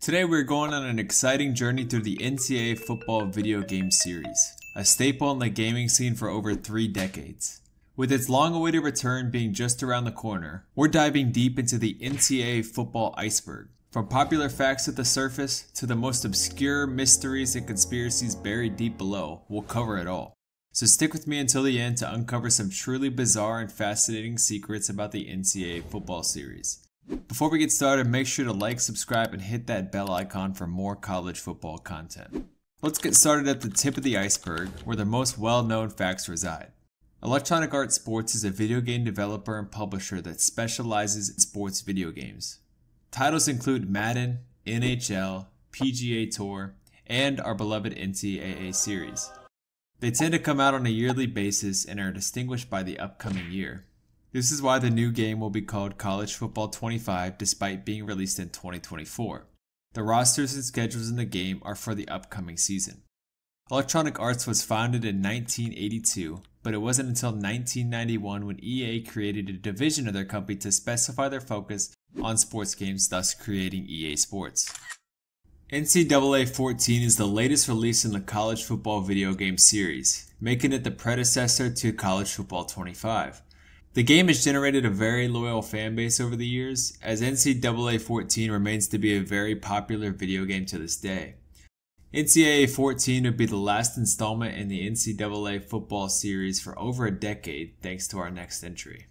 Today we're going on an exciting journey through the NCAA Football video game series, a staple in the gaming scene for over 3 decades. With its long-awaited return being just around the corner, we're diving deep into the NCAA Football Iceberg. From popular facts at the surface to the most obscure mysteries and conspiracies buried deep below, we'll cover it all. So stick with me until the end to uncover some truly bizarre and fascinating secrets about the NCAA Football series. Before we get started, make sure to like, subscribe, and hit that bell icon for more college football content. Let's get started at the tip of the iceberg, where the most well-known facts reside. Electronic Arts Sports is a video game developer and publisher that specializes in sports video games. Titles include Madden, NHL, PGA Tour, and our beloved NCAA series. They tend to come out on a yearly basis and are distinguished by the upcoming year. This is why the new game will be called College Football 25 despite being released in 2024. The rosters and schedules in the game are for the upcoming season. Electronic Arts was founded in 1982, but it wasn't until 1991 when EA created a division of their company to specify their focus on sports games, thus creating EA Sports. NCAA 14 is the latest release in the college football video game series, making it the predecessor to College Football 25. The game has generated a very loyal fan base over the years, as NCAA 14 remains to be a very popular video game to this day. NCAA 14 would be the last installment in the NCAA football series for over a decade, thanks to our next entry.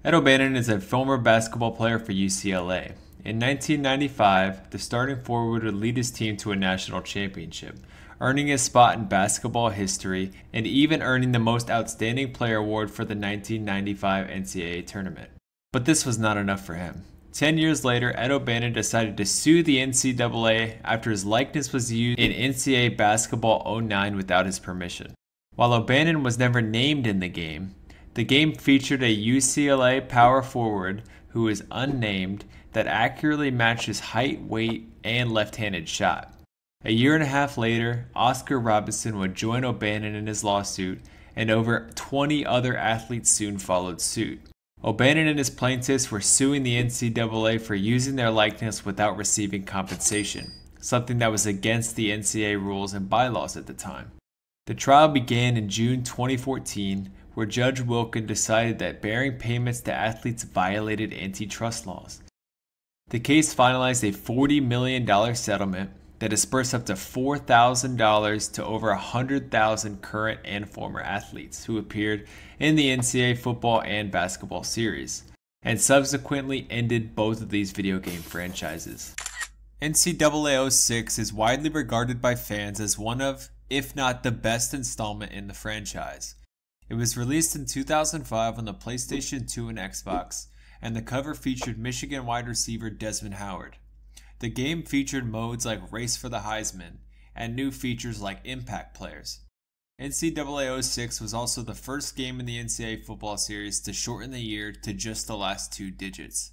Ed O'Bannon is a former basketball player for UCLA. In 1995, the starting forward would lead his team to a national championship, earning his spot in basketball history and even earning the Most Outstanding Player award for the 1995 NCAA tournament. But this was not enough for him. 10 years later, Ed O'Bannon decided to sue the NCAA after his likeness was used in NCAA Basketball 09 without his permission. While O'Bannon was never named in the game featured a UCLA power forward who is unnamed that accurately matched his height, weight, and left-handed shot. A year and a half later, Oscar Robertson would join O'Bannon in his lawsuit, and over 20 other athletes soon followed suit. O'Bannon and his plaintiffs were suing the NCAA for using their likeness without receiving compensation, something that was against the NCAA rules and bylaws at the time. The trial began in June 2014, where Judge Wilkin decided that bearing payments to athletes violated antitrust laws. The case finalized a $40 million settlement that dispersed up to $4,000 to over 100,000 current and former athletes who appeared in the NCAA football and basketball series, and subsequently ended both of these video game franchises. NCAA 06 is widely regarded by fans as one of, if not the best installment in the franchise. It was released in 2005 on the PlayStation 2 and Xbox, and the cover featured Michigan wide receiver Desmond Howard. The game featured modes like Race for the Heisman and new features like Impact Players. NCAA 06 was also the first game in the NCAA football series to shorten the year to just the last 2 digits.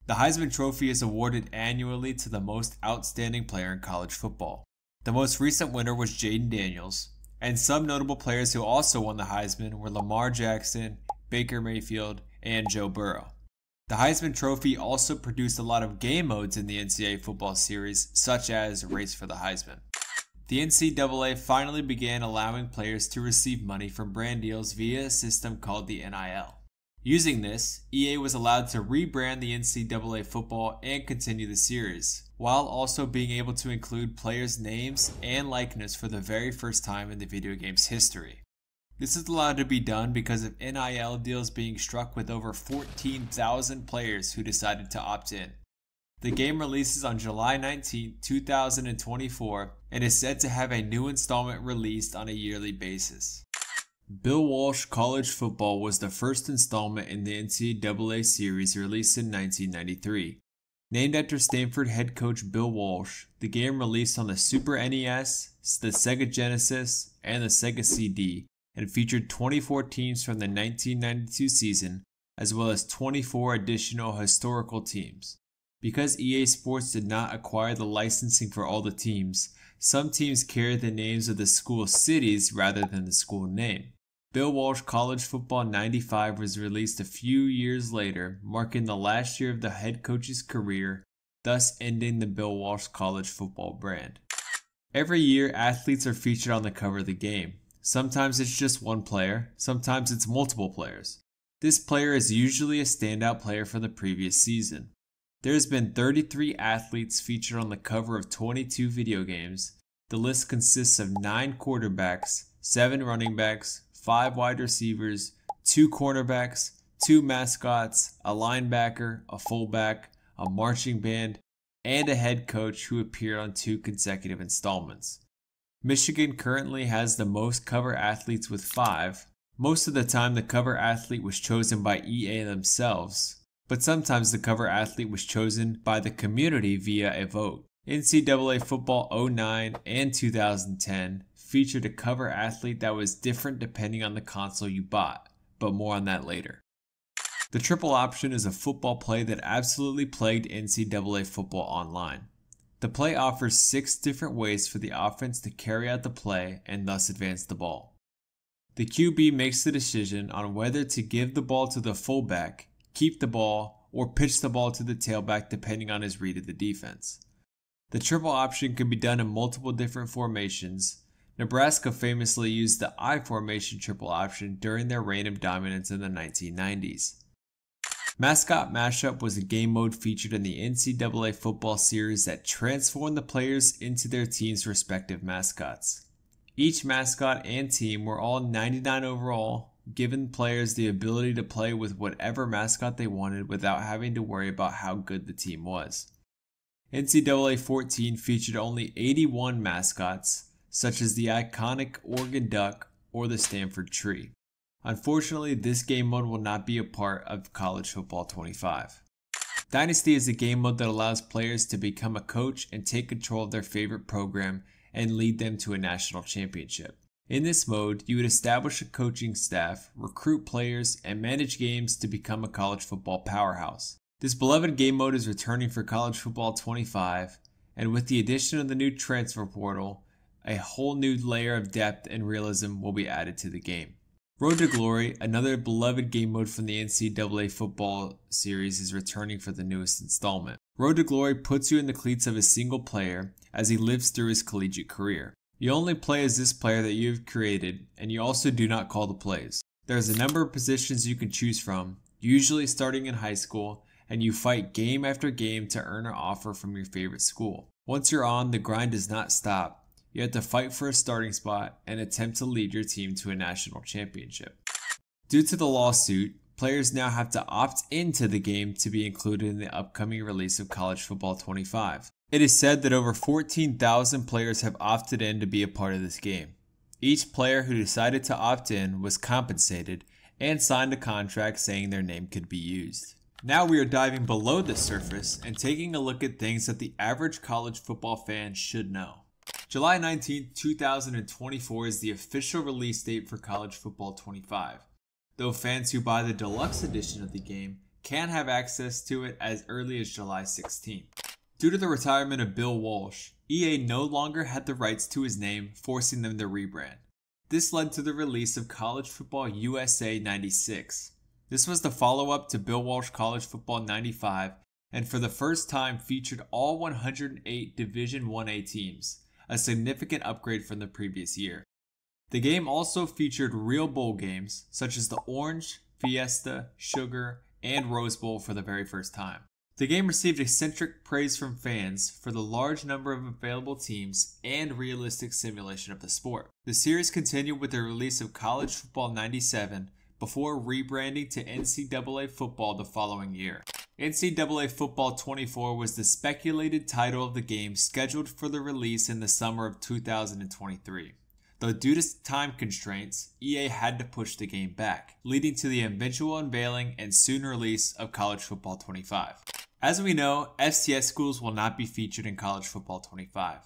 The Heisman Trophy is awarded annually to the most outstanding player in college football. The most recent winner was Jaden Daniels, and some notable players who also won the Heisman were Lamar Jackson, Baker Mayfield, and Joe Burrow. The Heisman Trophy also produced a lot of game modes in the NCAA football series, such as Race for the Heisman. The NCAA finally began allowing players to receive money from brand deals via a system called the NIL. Using this, EA was allowed to rebrand the NCAA football and continue the series, while also being able to include players' names and likeness for the very first time in the video game's history. This is allowed to be done because of NIL deals being struck with over 14,000 players who decided to opt in. The game releases on July 19, 2024 and is said to have a new installment released on a yearly basis. Bill Walsh College Football was the first installment in the NCAA series released in 1993. Named after Stanford head coach Bill Walsh, the game released on the Super NES, the Sega Genesis, and the Sega CD, and featured 24 teams from the 1992 season, as well as 24 additional historical teams. Because EA Sports did not acquire the licensing for all the teams, some teams carried the names of the school cities rather than the school name. Bill Walsh College Football 95 was released a few years later, marking the last year of the head coach's career thus ending the Bill Walsh college football brand. Every year, athletes are featured on the cover of the game. Sometimes it's just one player, sometimes it's multiple players. This player is usually a standout player from the previous season. There has been 33 athletes featured on the cover of 22 video games. The list consists of 9 quarterbacks, 7 running backs, 5 wide receivers, 2 cornerbacks, 2 mascots, a linebacker, a fullback, a marching band, and a head coach who appeared on 2 consecutive installments. Michigan currently has the most cover athletes with 5. Most of the time the cover athlete was chosen by EA themselves, but sometimes the cover athlete was chosen by the community via a vote. NCAA Football 09 and 2010 featured a cover athlete that was different depending on the console you bought, but more on that later. The triple option is a football play that absolutely plagued NCAA Football Online. The play offers 6 different ways for the offense to carry out the play and thus advance the ball. The QB makes the decision on whether to give the ball to the fullback, keep the ball, or pitch the ball to the tailback depending on his read of the defense. The triple option can be done in multiple different formations. Nebraska famously used the I formation triple option during their reign of dominance in the 1990s. Mascot Mashup was a game mode featured in the NCAA football series that transformed the players into their team's respective mascots. Each mascot and team were all 99 overall, giving players the ability to play with whatever mascot they wanted without having to worry about how good the team was. NCAA 14 featured only 81 mascots, such as the iconic Oregon Duck or the Stanford Tree. Unfortunately, this game mode will not be a part of College Football 25. Dynasty is a game mode that allows players to become a coach and take control of their favorite program and lead them to a national championship. In this mode, you would establish a coaching staff, recruit players, and manage games to become a college football powerhouse. This beloved game mode is returning for College Football 25, and with the addition of the new transfer portal, a whole new layer of depth and realism will be added to the game. Road to Glory, another beloved game mode from the NCAA Football series, is returning for the newest installment. Road to Glory puts you in the cleats of a single player as he lives through his collegiate career. You only play as this player that you have created, and you also do not call the plays. There's a number of positions you can choose from, usually starting in high school, and you fight game after game to earn an offer from your favorite school. Once you're on, the grind does not stop. You have to fight for a starting spot and attempt to lead your team to a national championship. Due to the lawsuit, players now have to opt into the game to be included in the upcoming release of College Football 25. It is said that over 14,000 players have opted in to be a part of this game. Each player who decided to opt in was compensated and signed a contract saying their name could be used. Now we are diving below the surface and taking a look at things that the average college football fan should know. July 19, 2024 is the official release date for College Football 25, though fans who buy the deluxe edition of the game can have access to it as early as July 16. Due to the retirement of Bill Walsh, EA no longer had the rights to his name, forcing them to rebrand. This led to the release of College Football USA 96. This was the follow-up to Bill Walsh College Football 95 and for the first time featured all 108 Division 1A teams, a significant upgrade from the previous year. The game also featured real bowl games such as the Orange, Fiesta, Sugar, and Rose Bowl for the very first time. The game received eccentric praise from fans for the large number of available teams and realistic simulation of the sport. The series continued with the release of College Football 97 before rebranding to NCAA Football the following year. NCAA Football 24 was the speculated title of the game scheduled for the release in the summer of 2023. Though due to time constraints, EA had to push the game back, leading to the eventual unveiling and soon release of College Football 25. As we know, FCS schools will not be featured in College Football 25.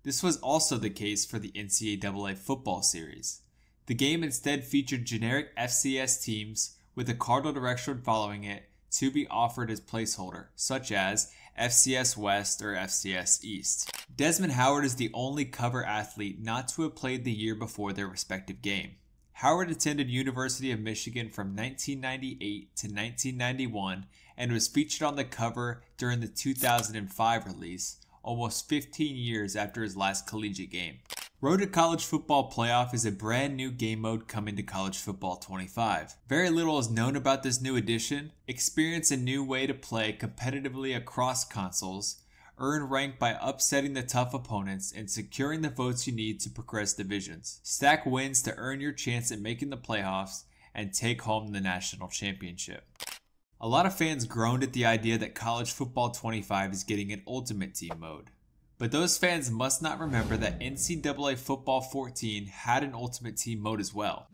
This was also the case for the NCAA Football series. The game instead featured generic FCS teams with a cardinal direction following it to be offered as placeholder, such as FCS West or FCS East. Desmond Howard is the only cover athlete not to have played the year before their respective game. Howard attended University of Michigan from 1998 to 1991 and was featured on the cover during the 2005 release, almost 15 years after his last collegiate game. Road to College Football Playoff is a brand new game mode coming to College Football 25. Very little is known about this new edition. Experience a new way to play competitively across consoles, earn rank by upsetting the tough opponents and securing the votes you need to progress divisions. Stack wins to earn your chance at making the playoffs and take home the national championship. A lot of fans groaned at the idea that College Football 25 is getting an Ultimate Team mode. But those fans must not remember that NCAA Football 14 had an Ultimate Team mode as well.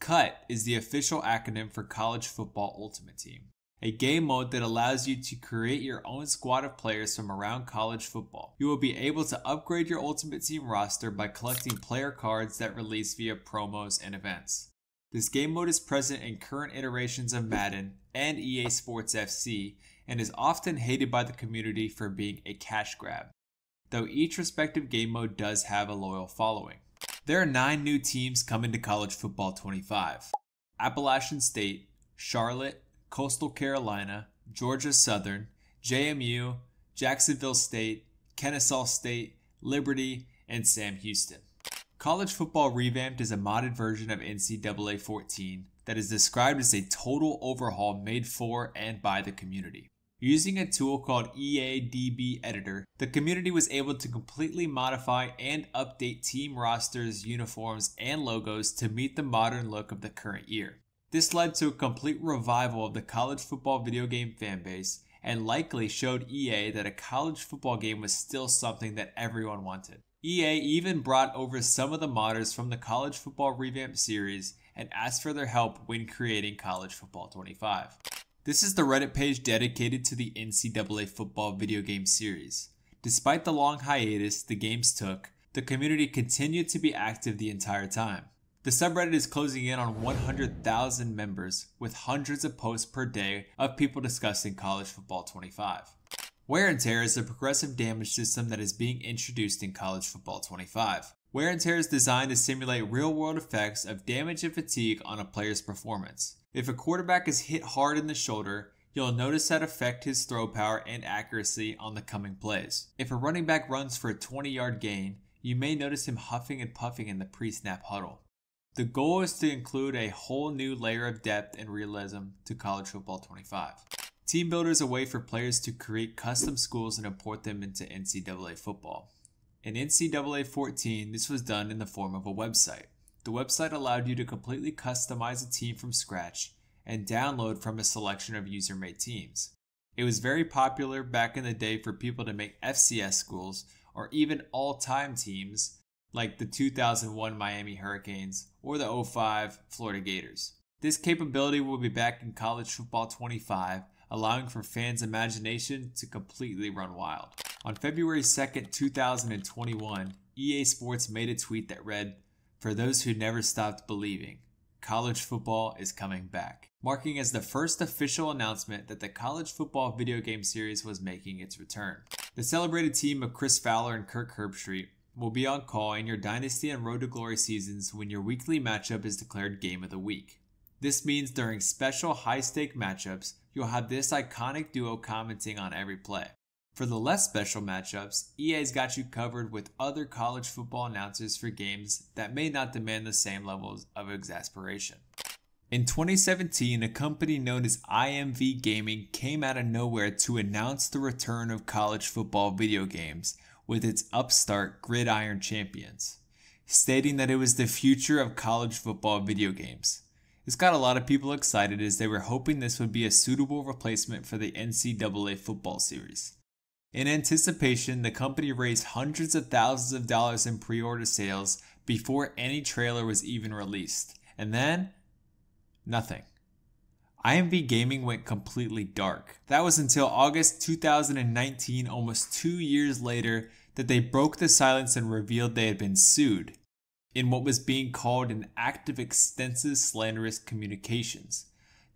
CUT is the official acronym for College Football Ultimate Team, a game mode that allows you to create your own squad of players from around college football. You will be able to upgrade your Ultimate Team roster by collecting player cards that release via promos and events. This game mode is present in current iterations of Madden and EA Sports FC and is often hated by the community for being a cash grab, though each respective game mode does have a loyal following. There are 9 new teams coming to College Football 25. Appalachian State, Charlotte, Coastal Carolina, Georgia Southern, JMU, Jacksonville State, Kennesaw State, Liberty, and Sam Houston. College Football Revamped is a modded version of NCAA 14 that is described as a total overhaul made for and by the community. Using a tool called EADB Editor, the community was able to completely modify and update team rosters, uniforms, and logos to meet the modern look of the current year. This led to a complete revival of the college football video game fanbase and likely showed EA that a college football game was still something that everyone wanted. EA even brought over some of the modders from the College Football Revamped series and asked for their help when creating College Football 25. This is the Reddit page dedicated to the NCAA Football video game series. Despite the long hiatus the games took, the community continued to be active the entire time. The subreddit is closing in on 100,000 members with hundreds of posts per day of people discussing College Football 25. Wear and Tear is a progressive damage system that is being introduced in College Football 25. Wear and Tear is designed to simulate real-world effects of damage and fatigue on a player's performance. If a quarterback is hit hard in the shoulder, you'll notice that affect his throw power and accuracy on the coming plays. If a running back runs for a 20-yard gain, you may notice him huffing and puffing in the pre-snap huddle. The goal is to include a whole new layer of depth and realism to College Football 25. Team Builder is a way for players to create custom schools and import them into NCAA football. In NCAA 14, this was done in the form of a website. The website allowed you to completely customize a team from scratch and download from a selection of user-made teams. It was very popular back in the day for people to make FCS schools or even all-time teams like the 2001 Miami Hurricanes or the 2005 Florida Gators. This capability will be back in College Football 25, allowing for fans' imagination to completely run wild. On February 2nd, 2021, EA Sports made a tweet that read, "For those who never stopped believing, college football is coming back," marking as the first official announcement that the college football video game series was making its return. The celebrated team of Chris Fowler and Kirk Herbstreit will be on call in your Dynasty and Road to Glory seasons when your weekly matchup is declared Game of the Week. This means during special high-stake matchups, you'll have this iconic duo commenting on every play. For the less special matchups, EA's got you covered with other college football announcers for games that may not demand the same levels of exasperation. In 2017, a company known as IMV Gaming came out of nowhere to announce the return of college football video games with its upstart Gridiron Champions, stating that it was the future of college football video games. This got a lot of people excited as they were hoping this would be a suitable replacement for the NCAA football series. In anticipation, the company raised hundreds of thousands of dollars in pre-order sales before any trailer was even released. And then, nothing. IMV Gaming went completely dark. That was until August 2019, almost 2 years later, that they broke the silence and revealed they had been sued in what was being called an act of extensive slanderous communications.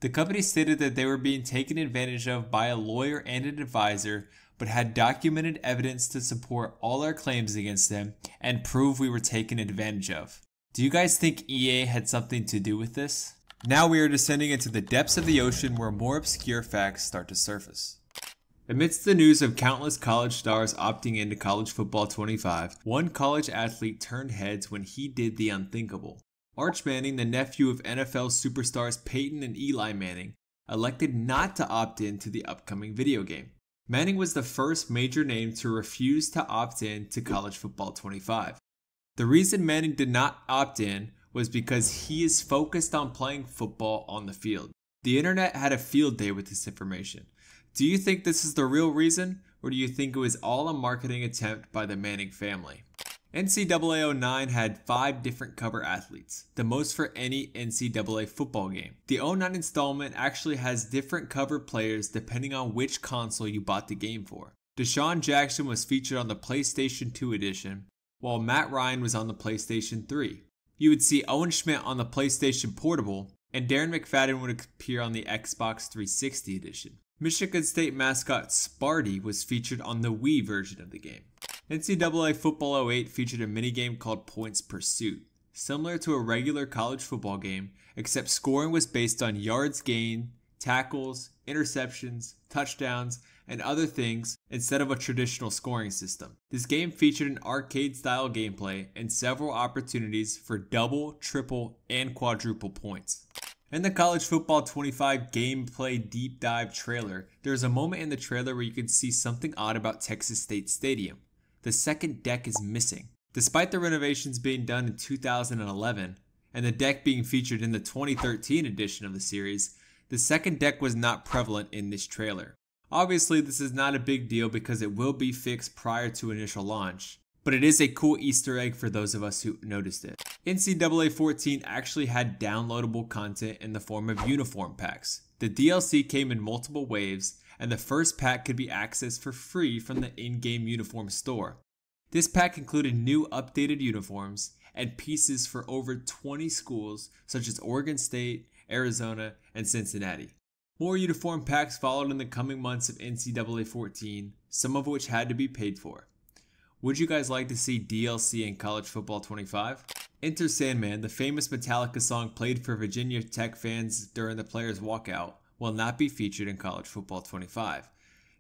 The company stated that they were being taken advantage of by a lawyer and an advisor, but had documented evidence to support all our claims against them and prove we were taken advantage of. Do you guys think EA had something to do with this? Now we are descending into the depths of the ocean where more obscure facts start to surface. Amidst the news of countless college stars opting into College Football 25, one college athlete turned heads when he did the unthinkable. Arch Manning, the nephew of NFL superstars Peyton and Eli Manning, elected not to opt in to the upcoming video game. Manning was the first major name to refuse to opt in to College Football 25. The reason Manning did not opt in was because he is focused on playing football on the field. The internet had a field day with this information. Do you think this is the real reason, or do you think it was all a marketing attempt by the Manning family? NCAA 09 had 5 different cover athletes, the most for any NCAA football game. The 09 installment actually has different cover players depending on which console you bought the game for. Deshaun Jackson was featured on the PlayStation 2 edition, while Matt Ryan was on the PlayStation 3. You would see Owen Schmidt on the PlayStation Portable, and Darren McFadden would appear on the Xbox 360 edition. Michigan State mascot Sparty was featured on the Wii version of the game. NCAA Football 08 featured a minigame called Points Pursuit, similar to a regular college football game, except scoring was based on yards gained, tackles, interceptions, touchdowns, and other things instead of a traditional scoring system. This game featured an arcade-style gameplay and several opportunities for double, triple, and quadruple points. In the College Football 25 gameplay deep dive trailer, there is a moment in the trailer where you can see something odd about Texas State Stadium. The second deck is missing. Despite the renovations being done in 2011 and the deck being featured in the 2013 edition of the series, the second deck was not prevalent in this trailer. Obviously, this is not a big deal because it will be fixed prior to initial launch, but it is a cool Easter egg for those of us who noticed it. NCAA 14 actually had downloadable content in the form of uniform packs. The DLC came in multiple waves, and the first pack could be accessed for free from the in-game uniform store. This pack included new updated uniforms and pieces for over 20 schools such as Oregon State, Arizona, and Cincinnati. More uniform packs followed in the coming months of NCAA 14, some of which had to be paid for. Would you guys like to see DLC in College Football 25? Enter Sandman, the famous Metallica song played for Virginia Tech fans during the players' walkout, will not be featured in College Football 25.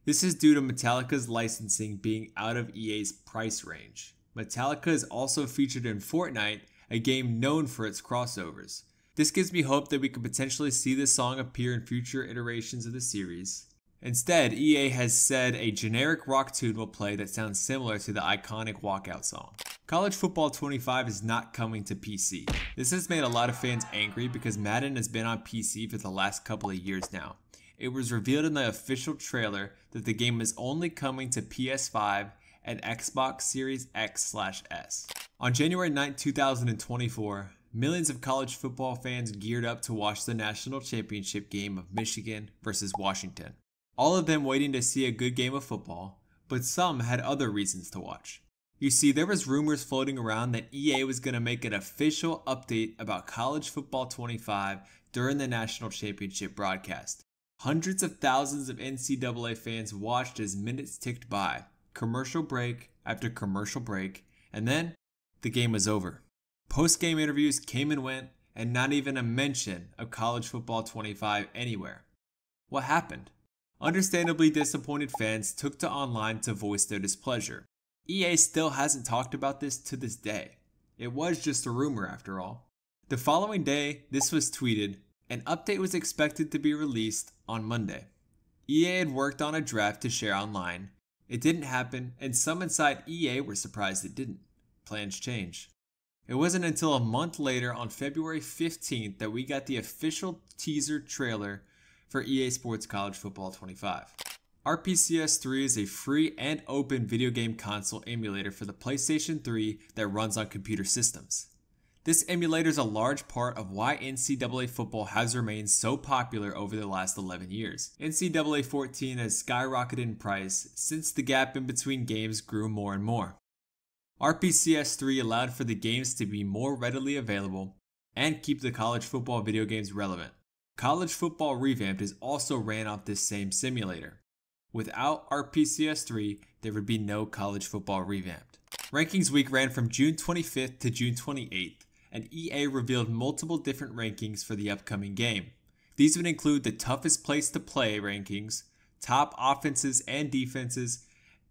This is due to Metallica's licensing being out of EA's price range. Metallica is also featured in Fortnite, a game known for its crossovers. This gives me hope that we could potentially see this song appear in future iterations of the series. Instead, EA has said a generic rock tune will play that sounds similar to the iconic walkout song. College Football 25 is not coming to PC. This has made a lot of fans angry because Madden has been on PC for the last couple of years now. It was revealed in the official trailer that the game is only coming to PS5 and Xbox Series X/S. On January 9, 2024, millions of college football fans geared up to watch the national championship game of Michigan versus Washington. All of them waiting to see a good game of football, but some had other reasons to watch. You see, there was rumors floating around that EA was going to make an official update about College Football 25 during the national championship broadcast. Hundreds of thousands of NCAA fans watched as minutes ticked by, commercial break after commercial break, and then the game was over. Post-game interviews came and went, and not even a mention of College Football 25 anywhere. What happened? Understandably disappointed fans took to online to voice their displeasure. EA still hasn't talked about this to this day. It was just a rumor after all. The following day, this was tweeted. An update was expected to be released on Monday. EA had worked on a draft to share online. It didn't happen, and some inside EA were surprised it didn't. Plans change. It wasn't until a month later on February 15th that we got the official teaser trailer for EA Sports College Football 25. RPCS 3 is a free and open video game console emulator for the PlayStation 3 that runs on computer systems. This emulator is a large part of why NCAA football has remained so popular over the last 11 years. NCAA 14 has skyrocketed in price since the gap in between games grew more and more. RPCS 3 allowed for the games to be more readily available and keep the college football video games relevant. College Football Revamped is also ran off this same simulator. Without RPCS 3, there would be no College Football Revamped. Rankings Week ran from June 25th to June 28th, and EA revealed multiple different rankings for the upcoming game. These would include the toughest place to play rankings, top offenses and defenses,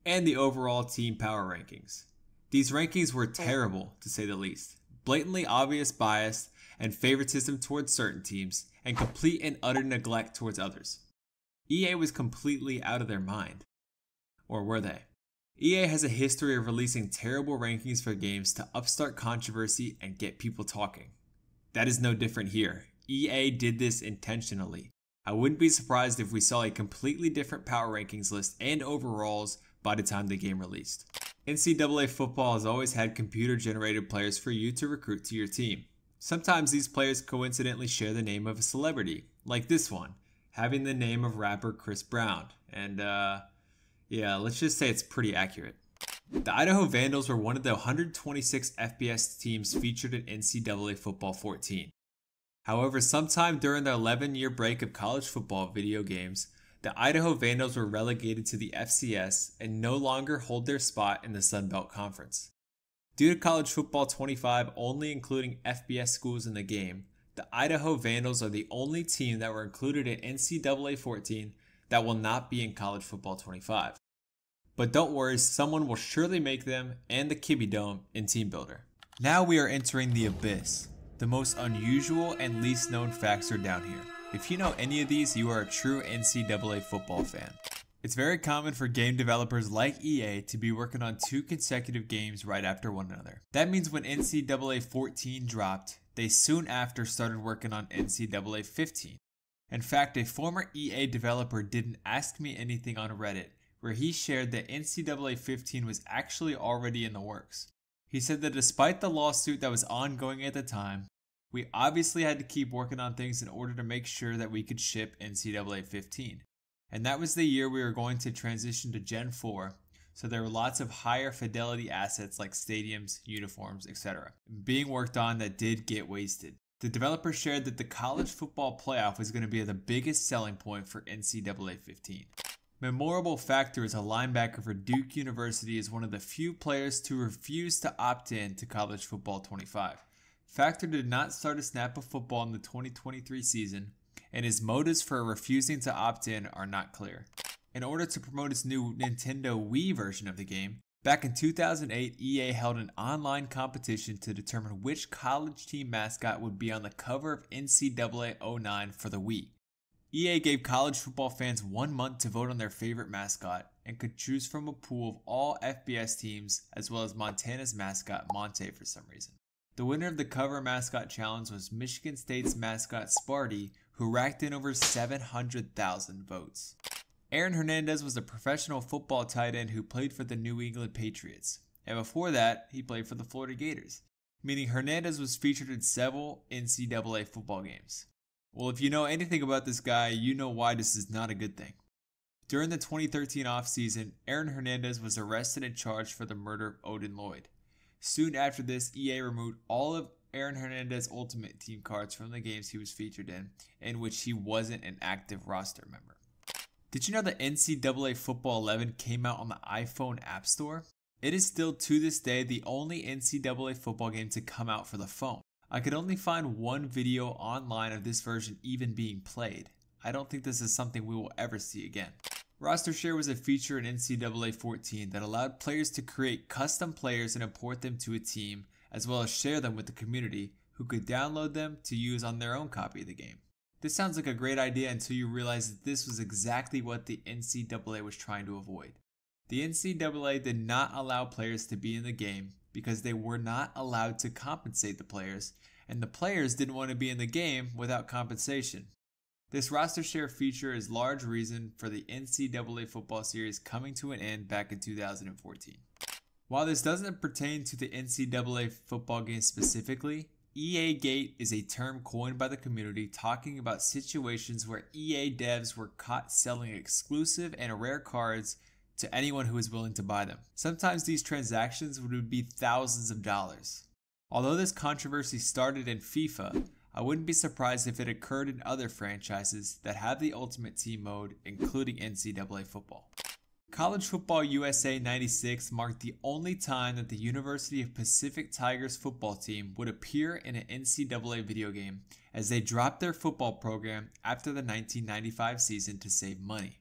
and the overall team power rankings. These rankings were terrible, to say the least. Blatantly obvious bias and favoritism towards certain teams, and complete and utter neglect towards others. EA was completely out of their mind. Or were they? EA has a history of releasing terrible rankings for games to upstart controversy and get people talking. That is no different here. EA did this intentionally. I wouldn't be surprised if we saw a completely different power rankings list and overalls by the time the game released. NCAA football has always had computer-generated players for you to recruit to your team. Sometimes these players coincidentally share the name of a celebrity, like this one, having the name of rapper Chris Brown. And yeah, let's just say it's pretty accurate. The Idaho Vandals were one of the 126 FBS teams featured in NCAA Football 14. However, sometime during the 11-year break of college football video games, the Idaho Vandals were relegated to the FCS and no longer hold their spot in the Sun Belt Conference. Due to College Football 25 only including FBS schools in the game, the Idaho Vandals are the only team that were included in NCAA 14 that will not be in College Football 25. But don't worry, someone will surely make them and the Kibby Dome in Team Builder. Now we are entering the abyss. The most unusual and least known facts are down here. If you know any of these, you are a true NCAA football fan. It's very common for game developers like EA to be working on 2 consecutive games right after one another. That means when NCAA 14 dropped, they soon after started working on NCAA 15. In fact, a former EA developer didn't ask me anything on Reddit, where he shared that NCAA 15 was actually already in the works. He said that despite the lawsuit that was ongoing at the time, we obviously had to keep working on things in order to make sure that we could ship NCAA 15. And that was the year we were going to transition to Gen 4, so there were lots of higher fidelity assets like stadiums, uniforms, etc. being worked on that did get wasted. The developer shared that the college football playoff was going to be the biggest selling point for NCAA 15. Memorable Factor is a linebacker for Duke University is one of the few players to refuse to opt in to College Football 25. Factor did not start a snap of football in the 2023 season, and his motives for refusing to opt in are not clear. In order to promote its new Nintendo Wii version of the game, back in 2008, EA held an online competition to determine which college team mascot would be on the cover of NCAA 09 for the Wii. EA gave college football fans 1 month to vote on their favorite mascot and could choose from a pool of all FBS teams as well as Montana's mascot Monte for some reason. The winner of the cover mascot challenge was Michigan State's mascot Sparty, who racked in over 700,000 votes. Aaron Hernandez was a professional football tight end who played for the New England Patriots, and before that, he played for the Florida Gators, meaning Hernandez was featured in several NCAA football games. Well, if you know anything about this guy, you know why this is not a good thing. During the 2013 offseason, Aaron Hernandez was arrested and charged for the murder of Odin Lloyd. Soon after this, EA removed all of Aaron Hernandez's Ultimate Team cards from the games he was featured in which he wasn't an active roster member. Did you know that NCAA Football 11 came out on the iPhone App Store? It is still to this day the only NCAA football game to come out for the phone. I could only find one video online of this version even being played. I don't think this is something we will ever see again. Roster Share was a feature in NCAA 14 that allowed players to create custom players and import them to a team, as well as share them with the community, who could download them to use on their own copy of the game. This sounds like a great idea until you realize that this was exactly what the NCAA was trying to avoid. The NCAA did not allow players to be in the game because they were not allowed to compensate the players, and the players didn't want to be in the game without compensation. This roster share feature is large reason for the NCAA football series coming to an end back in 2014. While this doesn't pertain to the NCAA football game specifically, EA Gate is a term coined by the community talking about situations where EA devs were caught selling exclusive and rare cards to anyone who is willing to buy them. Sometimes these transactions would be thousands of dollars. Although this controversy started in FIFA, I wouldn't be surprised if it occurred in other franchises that have the Ultimate Team mode, including NCAA football. College Football USA 96 marked the only time that the University of Pacific Tigers football team would appear in an NCAA video game, as they dropped their football program after the 1995 season to save money.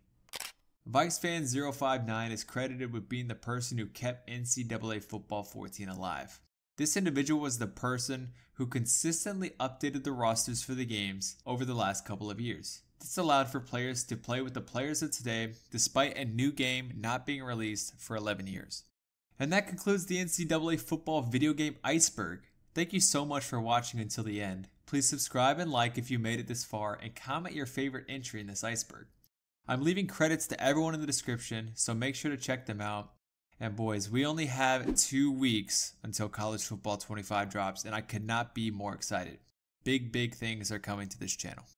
ViceFan059 is credited with being the person who kept NCAA Football 14 alive. This individual was the person who consistently updated the rosters for the games over the last couple of years. This allowed for players to play with the players of today despite a new game not being released for 11 years. And that concludes the NCAA football video game Iceberg. Thank you so much for watching until the end. Please subscribe and like if you made it this far, and comment your favorite entry in this Iceberg. I'm leaving credits to everyone in the description, so make sure to check them out. And boys, we only have 2 weeks until College Football 25 drops, and I could not be more excited. Big things are coming to this channel.